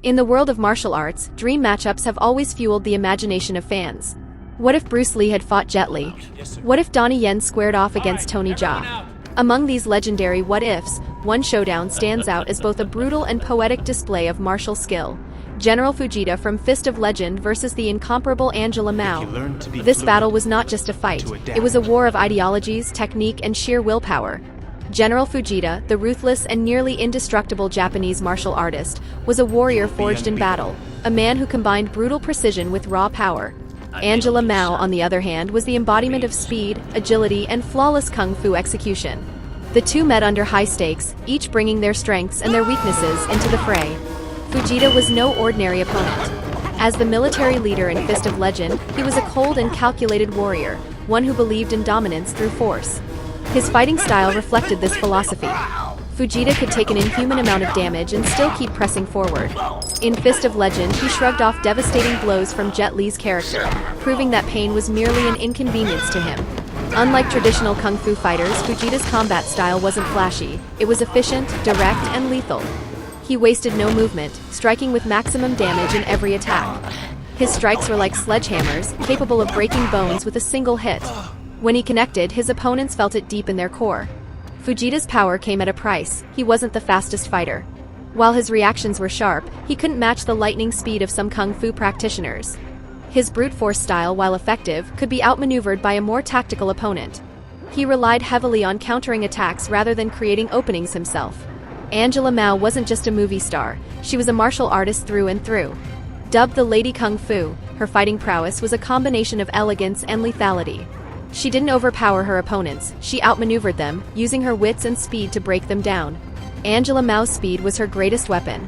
In the world of martial arts, dream matchups have always fueled the imagination of fans. What if Bruce Lee had fought Jet Li? What if Donnie Yen squared off against Tony Jaa? Among these legendary what-ifs, one showdown stands out as both a brutal and poetic display of martial skill. General Fujita from Fist of Legend versus the incomparable Angela Mao. This battle was not just a fight, it was a war of ideologies, technique, and sheer willpower. General Fujita, the ruthless and nearly indestructible Japanese martial artist, was a warrior forged in battle, a man who combined brutal precision with raw power. Angela Mao, on the other hand, was the embodiment of speed, agility, and flawless kung fu execution. The two met under high stakes, each bringing their strengths and their weaknesses into the fray. Fujita was no ordinary opponent. As the military leader in Fist of Legend, he was a cold and calculated warrior, one who believed in dominance through force. His fighting style reflected this philosophy. Fujita could take an inhuman amount of damage and still keep pressing forward. In Fist of Legend, he shrugged off devastating blows from Jet Li's character, proving that pain was merely an inconvenience to him. Unlike traditional kung fu fighters, Fujita's combat style wasn't flashy. It was efficient, direct, and lethal. He wasted no movement, striking with maximum damage in every attack. His strikes were like sledgehammers, capable of breaking bones with a single hit. When he connected, his opponents felt it deep in their core. Fujita's power came at a price. He wasn't the fastest fighter. While his reactions were sharp, he couldn't match the lightning speed of some kung fu practitioners. His brute force style, while effective, could be outmaneuvered by a more tactical opponent. He relied heavily on countering attacks rather than creating openings himself. Angela Mao wasn't just a movie star, she was a martial artist through and through. Dubbed the Lady Kung Fu, her fighting prowess was a combination of elegance and lethality. She didn't overpower her opponents, she outmaneuvered them, using her wits and speed to break them down. Angela Mao's speed was her greatest weapon.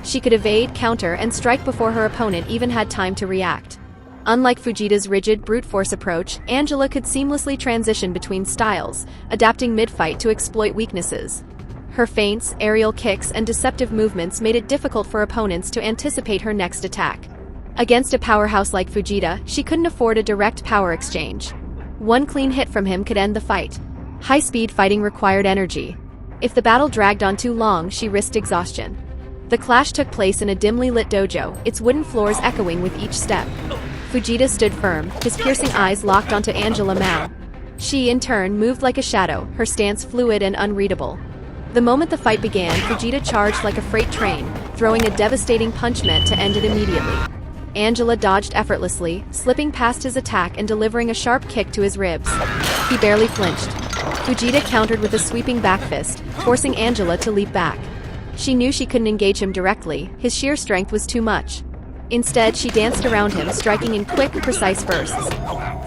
She could evade, counter, and strike before her opponent even had time to react. Unlike Fujita's rigid, brute force approach, Angela could seamlessly transition between styles, adapting mid-fight to exploit weaknesses. Her feints, aerial kicks, and deceptive movements made it difficult for opponents to anticipate her next attack. Against a powerhouse like Fujita, she couldn't afford a direct power exchange. One clean hit from him could end the fight. High-speed fighting required energy. If the battle dragged on too long, she risked exhaustion. The clash took place in a dimly lit dojo, its wooden floors echoing with each step. Fujita stood firm, his piercing eyes locked onto Angela Mao. She, in turn, moved like a shadow, her stance fluid and unreadable. The moment the fight began, Fujita charged like a freight train, throwing a devastating punch meant to end it immediately. Angela dodged effortlessly, slipping past his attack and delivering a sharp kick to his ribs. He barely flinched. Fujita countered with a sweeping back fist, forcing Angela to leap back. She knew she couldn't engage him directly, his sheer strength was too much. Instead, she danced around him, striking in quick, precise bursts.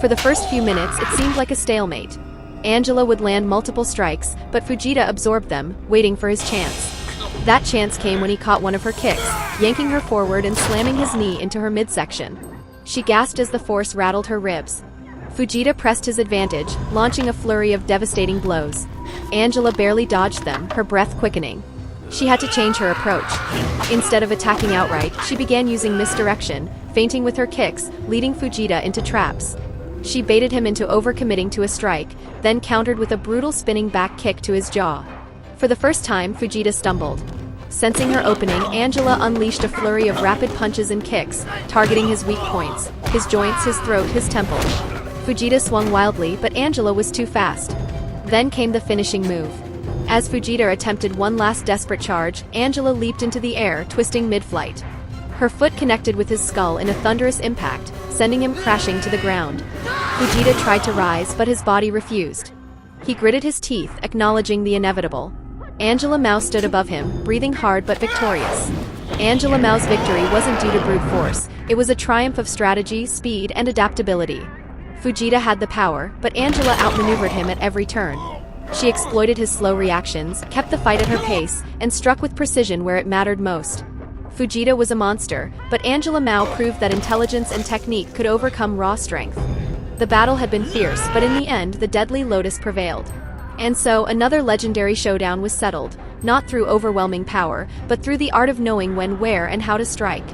For the first few minutes, it seemed like a stalemate. Angela would land multiple strikes, but Fujita absorbed them, waiting for his chance. That chance came when he caught one of her kicks, yanking her forward and slamming his knee into her midsection. She gasped as the force rattled her ribs. Fujita pressed his advantage, launching a flurry of devastating blows. Angela barely dodged them, her breath quickening. She had to change her approach. Instead of attacking outright, she began using misdirection, feinting with her kicks, leading Fujita into traps. She baited him into overcommitting to a strike, then countered with a brutal spinning back kick to his jaw. For the first time, Fujita stumbled. Sensing her opening, Angela unleashed a flurry of rapid punches and kicks, targeting his weak points, his joints, his throat, his temple. Fujita swung wildly, but Angela was too fast. Then came the finishing move. As Fujita attempted one last desperate charge, Angela leaped into the air, twisting mid-flight. Her foot connected with his skull in a thunderous impact, sending him crashing to the ground. Fujita tried to rise, but his body refused. He gritted his teeth, acknowledging the inevitable. Angela Mao stood above him, breathing hard but victorious. Angela Mao's victory wasn't due to brute force, it was a triumph of strategy, speed, and adaptability. Fujita had the power, but Angela outmaneuvered him at every turn. She exploited his slow reactions, kept the fight at her pace, and struck with precision where it mattered most. Fujita was a monster, but Angela Mao proved that intelligence and technique could overcome raw strength. The battle had been fierce, but in the end, the deadly Lotus prevailed. And so, another legendary showdown was settled, not through overwhelming power, but through the art of knowing when, where, and how to strike.